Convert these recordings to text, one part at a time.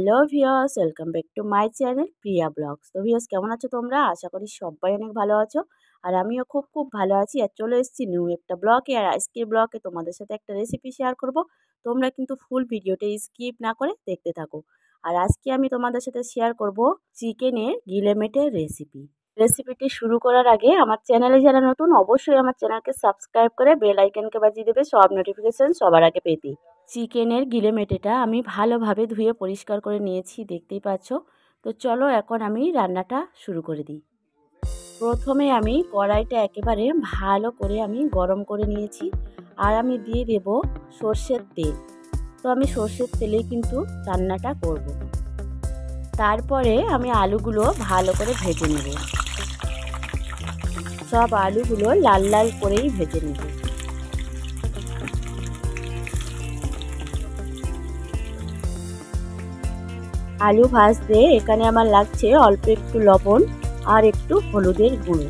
Hello viewers, welcome back to my channel Priya blogs. তো viewers, কেমন আছো তোমরা? আশা করি সবাই অনেক ভালো আছো। আর আমিও খুব ভালো আছি। আর চলে এসেছি নিউ একটা ব্লগে। আর আজকের ব্লগে তোমাদের সাথে একটা রেসিপি শেয়ার করব। তোমরা কিন্তু ফুল ভিডিওটা স্কিপ না করে দেখতে থাকো। আর আজকে আমি তোমাদের সাথে শেয়ার করব চিকেনের গিলেমেটের রেসিপিটি শুরু করার আগে আমার চ্যানেলে যারা নতুন, অবশ্যই আমার চ্যানেলকে সাবস্ক্রাইব করে বেল আইকনকে বাজিয়ে দেবে সব নোটিফিকেশন সবার আগে পেতে। চিকেনের গিলেমেটেটা আমি ভালোভাবে ধুয়ে পরিষ্কার করে নিয়েছি, দেখতেই পাচ্ছ। তো চলো এখন আমি রান্নাটা শুরু করে দিই। প্রথমে আমি কড়াইটা একেবারে ভালো করে আমি গরম করে নিয়েছি। আর আমি দিয়ে দেব সর্ষের তেল। তো আমি সর্ষের তেলেই কিন্তু রান্নাটা করব। তারপরে আমি আলুগুলো ভালো করে ভেজে নেব। সব আলুগুলো লাল লাল করেই ভেজে নেব। আলু ভাজতে এখানে আমার লাগছে অল্প একটু লবণ আর একটু হলুদের গুঁড়ো।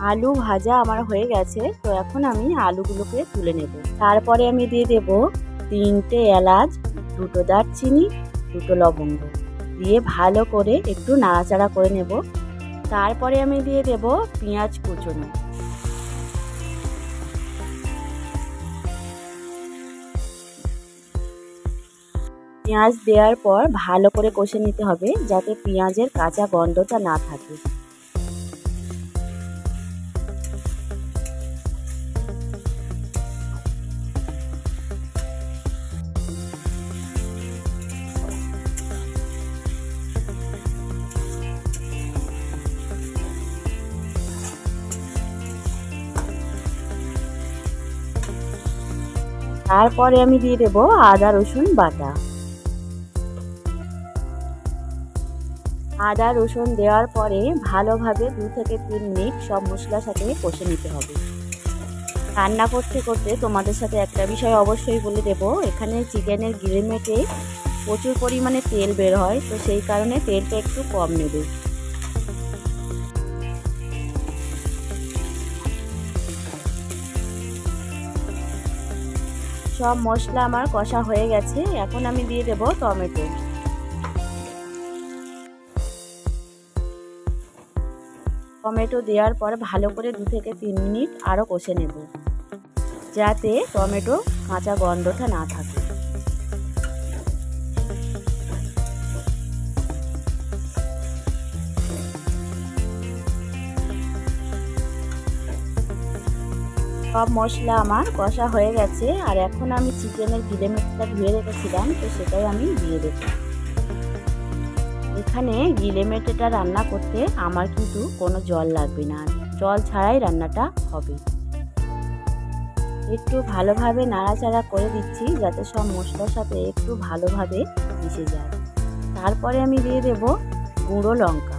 আলু ভাজা আমার হয়ে গেছে। তো এখন আমি আলুগুলোকে তুলে নেব। তারপরে আমি দিয়ে দেব 3টে এলাচ, 2টো দারচিনি, 2টো লবঙ্গ দিয়ে ভালো করে একটু নাড়াচাড়া করে নেব। তারপরে আমি দিয়ে দেব পেঁয়াজ কুচনো। পেঁয়াজ দেওয়ার পর ভালো করে কষে নিতে হবে, যাতে পেঁয়াজের কাঁচা গন্ধটা না থাকে। তারপরে আমি দিয়ে দেব আদা রসুন বাটা। আদা রসুন দেওয়ার পরে ভালোভাবে 2 থেকে 3 মিনিট সব মশলার সাথে কষে নিতে হবে। রান্না করতে করতে তোমাদের সাথে একটা বিষয় অবশ্যই বলে দেব, এখানে চিকেনের গিলেমেটে প্রচুর পরিমাণে তেল বের হয়, তো সেই কারণে তেলটা একটু কম নেবে। সব মশলা আমার কষা হয়ে গেছে। এখন আমি দিয়ে দেব টমেটো। টমেটো দেওয়ার পর ভালো করে 2 থেকে 3 মিনিট আরও কষে নেব, যাতে টমেটো কাঁচা গন্ধটা না থাকে। সব মশলা আমার কষা হয়ে গেছে। আর এখন আমি চিকেনের গিলেমেটটা ধুয়ে রেখেছিলাম, তো সেটাই আমি দিয়ে দেব। এখানে গিলেমেটেটা রান্না করতে আমার কিন্তু কোনো জল লাগবে না, জল ছাড়াই রান্নাটা হবে। একটু ভালোভাবে নাড়াচাড়া করে দিচ্ছি, যাতে সব মশলার সাথে একটু ভালোভাবে মিশে যায়। তারপরে আমি দিয়ে দেব গুঁড়ো লঙ্কা।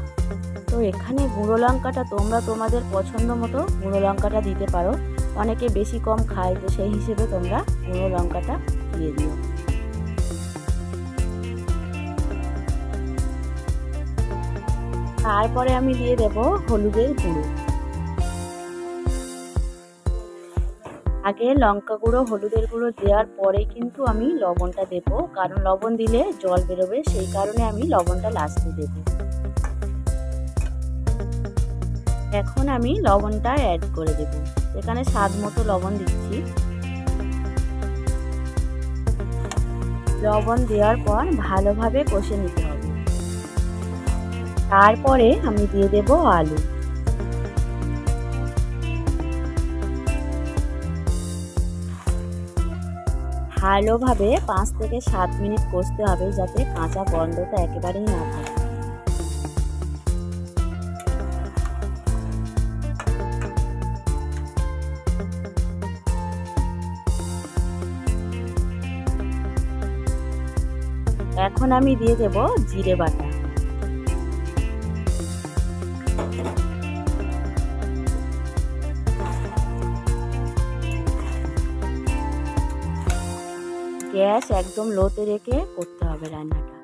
তো এখানে গুঁড়ো লঙ্কাটা তোমরা তোমাদের পছন্দ মতো গুঁড়ো লঙ্কাটা দিতে পারো। অনেকে বেশি কম খায়, তো সেই হিসেবে তোমরা গুঁড়ো লঙ্কাটা দিয়ে দিও। তারপরে আমি দিয়ে দেব হলুদের গুঁড়ো। আগে লঙ্কা গুঁড়ো হলুদের গুঁড়ো দেওয়ার পরে কিন্তু আমি লবণটা দেব, কারণ লবণ দিলে জল বেরোবে, সেই কারণে আমি লবণটা লাস্টে দেব। এখন আমি লবণটা অ্যাড করে দেব। এখানে স্বাদ মতো লবণ দিচ্ছি। লবণ দেওয়ার পর ভালোভাবে কষে নিতে হবে। তারপরে আমি দিয়ে দেব আলু। ভালোভাবে 5 থেকে 7 মিনিট কষতে হবে, যাতে কাঁচা গন্ধটা একেবারেই না থাকে। এখন আমি দিয়ে দেব জিরে বাটা। গ্যাস একদম লোতে রেখে করতে হবে রান্নাটা।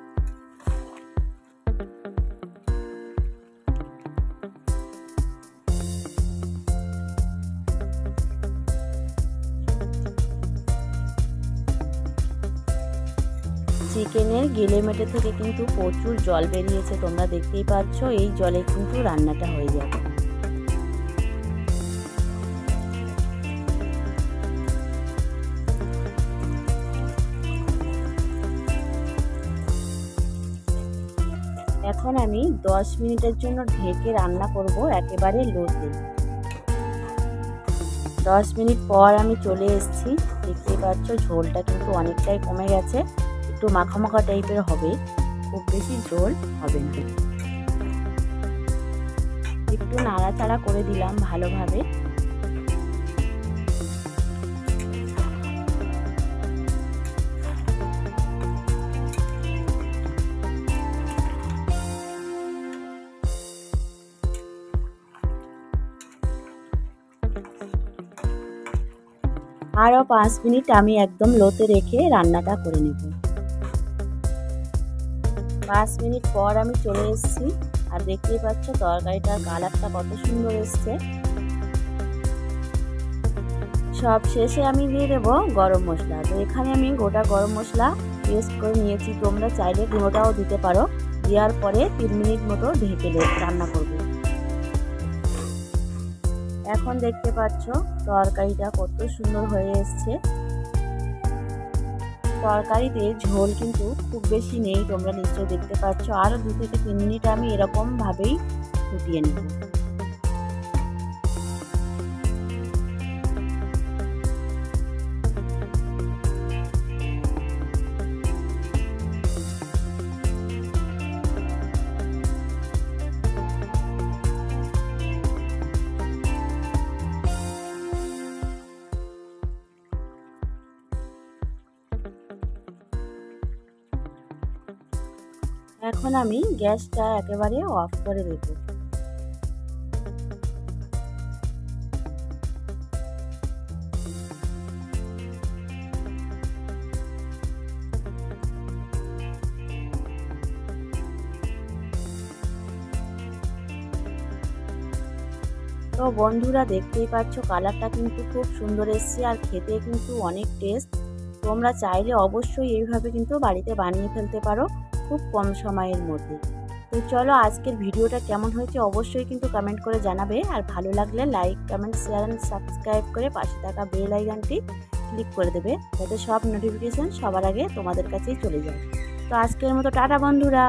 চিকেনের গিলেমেটে থেকে কিন্তু প্রচুর জল বেরিয়েছে, তোমরা দেখতেই পাচ্ছ। এই জলে কিন্তু রান্নাটা হয়ে যাবে। এখন আমি 10 মিনিটের জন্য ঢেকে রান্না করব একেবারে লোতে। 10 মিনিট পর আমি চলে এসেছি। দেখতেই পাচ্ছ ঝোলটা কিন্তু অনেকটাই কমে গেছে, একটু মাখা মাখা টাইপের হবে, খুব বেশি ঝোল হবে না। একটু নাড়াচাড়া করে দিলাম ভালোভাবে। আরও 5 মিনিট আমি একদম লোতে রেখে রান্নাটা করে নেব। 5 মিনিট পর আমি চলে এসেছি, আর দেখতেই পাচ্ছ তরকারিটার কালারটা কত সুন্দর এসছে। সব শেষে আমি দিয়ে দেবো গরম মশলা। তো এখানে আমি গোটা গরম মশলা পেস্ট করে নিয়েছি, তোমরা চাইলে গুঁড়োটাও দিতে পারো। দেওয়ার পরে 3 মিনিট মতো ঢেকে রান্না করব। এখন দেখতে পাচ্ছ তরকারিটা কত সুন্দর হয়ে এসছে। তরকারিতে ঝোল কিন্তু খুব বেশি নেই, তোমরা নিশ্চয়ই দেখতে পাচ্ছ। আরও 2 থেকে 3 মিনিট আমি এরকম ভাবেই ফুটিয়ে নেব। এখন আমি গ্যাসটা একেবারে অফ করে দেব। তো বন্ধুরা দেখতেই পাচ্ছ কালারটা কিন্তু খুব সুন্দর এসছে, আর খেতে কিন্তু অনেক টেস্ট। তোমরা চাইলে অবশ্যই এইভাবে কিন্তু বাড়িতে বানিয়ে ফেলতে পারো খুব কম সময়ের মধ্যে। তো চলো আজকের ভিডিওটা কেমন হয়েছে অবশ্যই কিন্তু কমেন্ট করে জানাবে, আর ভালো লাগলে like comment share and subscribe করে পাশে থাকা বেল আইকনটি ক্লিক করে দেবে, যাতে সব নোটিফিকেশন সবার আগে তোমাদের কাছেই চলে যায়। তো আজকের মতো টাটা বন্ধুরা।